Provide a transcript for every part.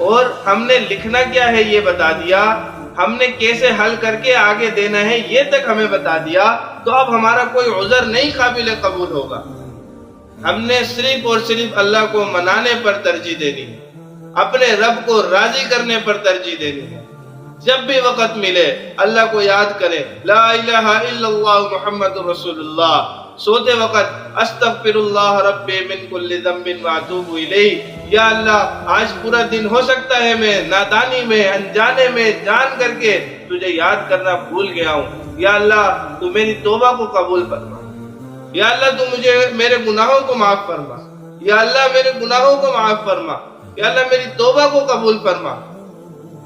اور ہم نے لکھنا کیا ہے یہ بتا دیا، ہم نے کیسے حل کر کے آگے دینا ہے یہ تک ہمیں بتا دیا، تو اب ہمارا کوئی عذر نہیں قابل قبول ہوگا۔ ہم نے صرف اور صرف اللہ کو منانے پر ترجیح دینی ہے، اپنے رب کو راضی کرنے پر ترجیح دینی ہے۔ جب بھی وقت ملے اللہ کو یاد کرے، لا الہ الا اللہ محمد رسول اللہ۔ سوتے وقت استغفر اللہ ربی من کل ذنب واتوب الیہ، یا اللہ آج پورا دن ہو سکتا ہے میں نادانی میں، انجانے میں، جان کر کے تجھے یاد کرنا بھول گیا ہوں، یا اللہ تو میری توبہ کو قبول فرما، یا اللہ تو مجھے میرے گناہوں کو معاف فرما، یا اللہ میرے گناہوں کو معاف فرما، یا اللہ میری توبہ کو قبول فرما۔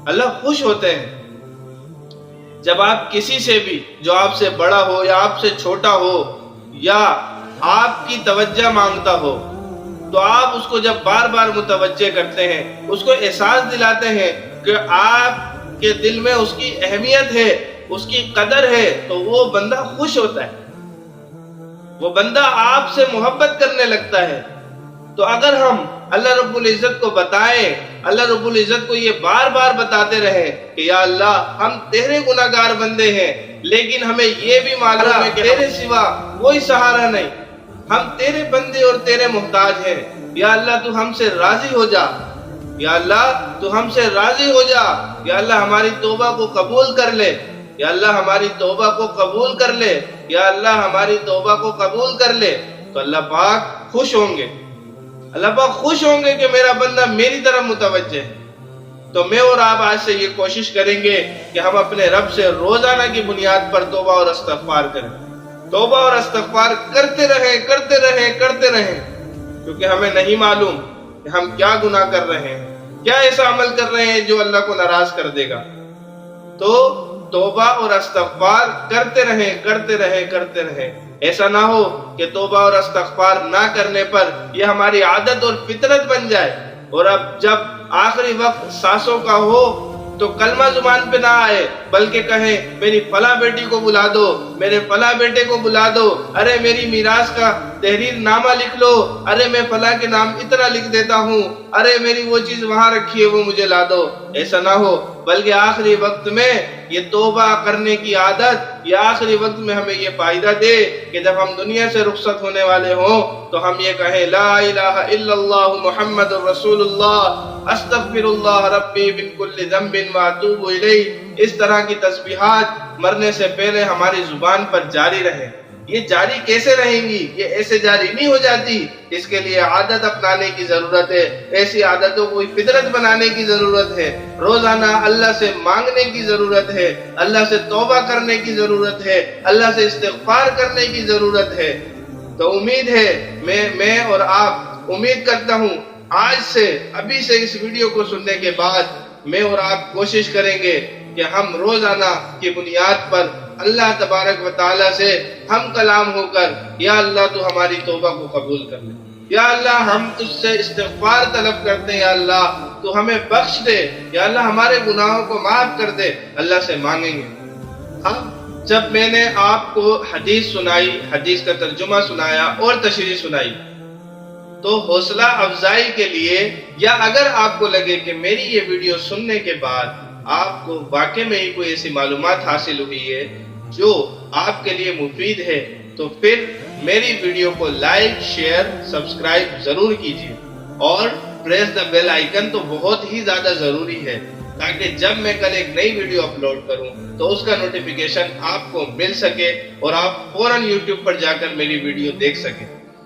اللہ خوش ہوتے ہیں جب آپ کسی سے بھی جو آپ سے بڑا ہو یا آپ سے چھوٹا ہو یا آپ کی توجہ مانگتا ہو، تو آپ اس کو جب بار بار متوجہ کرتے ہیں، اس کو احساس دلاتے ہیں کہ آپ کے دل میں اس کی اہمیت ہے، اس کی قدر ہے، تو وہ بندہ خوش ہوتا ہے، وہ بندہ آپ سے محبت کرنے لگتا ہے۔ تو اگر ہم اللہ رب العزت کو بتائیں، اللہ رب العزت کو یہ بار بار بتاتے رہے کہ یا اللہ ہم تیرے گناہگار بندے ہیں، لیکن ہمیں یہ بھی معلوم ہے کہ تیرے سوا کوئی سہارا نہیں، ہم تیرے بندے اور تیرے محتاج ہیں، یا اللہ تو ہم سے راضی ہو جا، یا اللہ تو ہم سے راضی ہو جا، یا اللہ ہماری توبہ کو قبول کر لے، یا اللہ ہماری توبہ کو قبول کر لے، یا اللہ ہماری توبہ کو قبول کر لے، تو اللہ پاک خوش ہوں گے، اللہ پاک خوش ہوں گے کہ میرا بندہ میری طرف متوجہ ہے۔ تو میں اور آپ آج سے یہ کوشش کریں گے کہ ہم اپنے رب سے روزانہ کی بنیاد پر توبہ اور استغفار کریں، توبہ اور استغفار کرتے رہیں کرتے رہیں کرتے رہیں، کیونکہ ہمیں نہیں معلوم کہ ہم کیا گناہ کر رہے ہیں، کیا ایسا عمل کر رہے ہیں جو اللہ کو ناراض کر دے گا۔ تو توبہ اور استغفار کرتے رہیں کرتے رہیں کرتے رہیں، ایسا نہ ہو کہ توبہ اور استغفار نہ کرنے پر یہ ہماری عادت اور فطرت بن جائے، اور اب جب آخری وقت سانسوں کا ہو تو کلمہ زبان پہ نہ آئے، بلکہ کہیں میری فلاں بیٹی کو بلا دو، میرے فلاں بیٹے کو بلا دو، ارے میری میراث کا تحریر نامہ لکھ لو، ارے میں فلاں کے نام اتنا لکھ دیتا ہوں، ارے میری وہ چیز وہاں رکھی ہے وہ مجھے لا دو۔ ایسا نہ ہو، بلکہ آخری وقت میں یہ توبہ کرنے کی عادت یہ آخری وقت میں ہمیں یہ فائدہ دے کہ جب ہم دنیا سے رخصت ہونے والے ہوں تو ہم یہ کہیں لا الہ الا اللہ محمد رسول اللہ استغفر اللہ ربی من کل ذنب واتوب الیہ۔ اس طرح کی تسبیحات مرنے سے پہلے ہماری زبان پر جاری رہیں۔ یہ جاری کیسے رہیں گی؟ یہ ایسے جاری نہیں ہو جاتی، اس کے لیے عادت اپنانے کی ضرورت ہے، ایسی عادتوں کو فطرت بنانے کی ضرورت ہے، روزانہ اللہ سے مانگنے کی ضرورت ہے، اللہ سے توبہ کرنے کی ضرورت ہے، اللہ سے استغفار کرنے کی ضرورت ہے۔ تو امید ہے میں اور آپ امید کرتا ہوں آج سے ابھی سے اس ویڈیو کو سننے کے بعد میں اور آپ کوشش کریں گے کہ ہم روزانہ کی بنیاد پر اللہ تبارک و تعالیٰ سے ہم کلام ہو کر یا اللہ تو ہماری توبہ کو قبول کر لے، یا اللہ ہم تجھ سے استغفار طلب کرتے ہیں، یا اللہ تو ہمیں بخش دے، یا اللہ ہمارے گناہوں کو معاف کر دے، اللہ سے مانگیں گے۔ اب جب میں نے آپ کو حدیث سنائی، حدیث کا ترجمہ سنایا اور تشریح سنائی، تو حوصلہ افزائی کے لیے یا اگر آپ کو لگے کہ میری یہ ویڈیو سننے کے بعد آپ کو واقع میں ہی کوئی ایسی معلومات حاصل ہوئی ہے جو آپ کے لیے مفید ہے، تو پھر میری ویڈیو کو لائک، شیئر، سبسکرائب ضرور کیجیے، اور پریس دا بیل آئیکن تو بہت ہی زیادہ ضروری ہے، تاکہ جب میں کل ایک نئی ویڈیو اپلوڈ کروں تو اس کا نوٹیفیکیشن آپ کو مل سکے اور آپ فوراً یوٹیوب پر جا کر میری ویڈیو دیکھ سکیں۔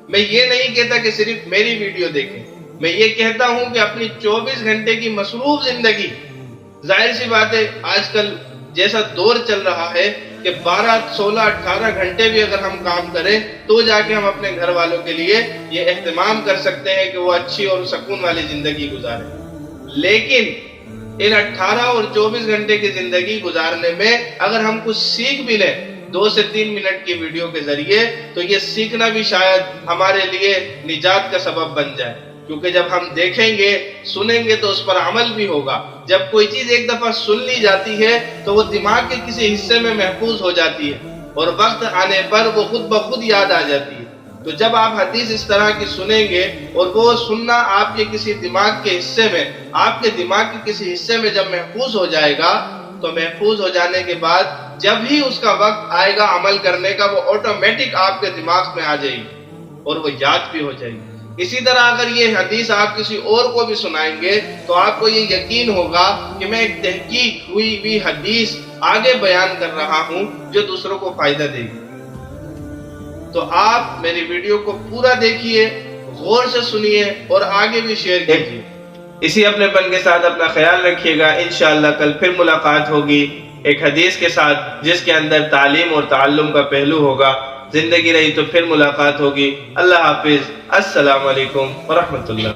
میں یہ نہیں کہتا کہ صرف میری ویڈیو دیکھیں، میں یہ کہتا ہوں کہ اپنی 24 گھنٹے کی مصروف زندگی، ظاہر سی بات ہے آج کل جیسا دور چل رہا ہے کہ 12، 16، 18 گھنٹے بھی اگر ہم کام کریں تو جا کے ہم اپنے گھر والوں کے لیے یہ اہتمام کر سکتے ہیں کہ وہ اچھی اور سکون والی زندگی گزاریں، لیکن ان 18 اور 24 گھنٹے کی زندگی گزارنے میں اگر ہم کچھ سیکھ بھی لیں 2 سے 3 منٹ کی ویڈیو کے ذریعے، تو یہ سیکھنا بھی شاید ہمارے لیے نجات کا سبب بن جائے، کیونکہ جب ہم دیکھیں گے سنیں گے تو اس پر عمل بھی ہوگا۔ جب کوئی چیز ایک دفعہ سن لی جاتی ہے تو وہ دماغ کے کسی حصے میں محفوظ ہو جاتی ہے، اور وقت آنے پر وہ خود بخود یاد آ جاتی ہے۔ تو جب آپ حدیث اس طرح کی سنیں گے اور وہ سننا آپ کے کسی دماغ کے حصے میں، آپ کے دماغ کے کسی حصے میں جب محفوظ ہو جائے گا، تو محفوظ ہو جانے کے بعد جب ہی اس کا وقت آئے گا عمل کرنے کا، وہ آٹومیٹک آپ کے دماغ میں آ جائے گی اور وہ یاد بھی ہو جائے گی۔ اسی طرح اگر یہ حدیث آپ کسی اور کو بھی سنائیں گے تو آپ کو یہ یقین ہوگا کہ میں ایک تحقیق ہوئی حدیث آگے بیان کر رہا ہوں جو دوسروں کو فائدہ دے گی۔ تو آپ میری ویڈیو کو پورا دیکھیے، غور سے سنیے اور آگے بھی شیئر کیجیے۔ اسی اپنے پن کے ساتھ اپنا خیال رکھیے گا۔ انشاءاللہ کل پھر ملاقات ہوگی ایک حدیث کے ساتھ جس کے اندر تعلیم اور تعلم کا پہلو ہوگا۔ زندگی رہی تو پھر ملاقات ہوگی۔ اللہ حافظ۔ السلام علیکم ورحمۃ اللہ۔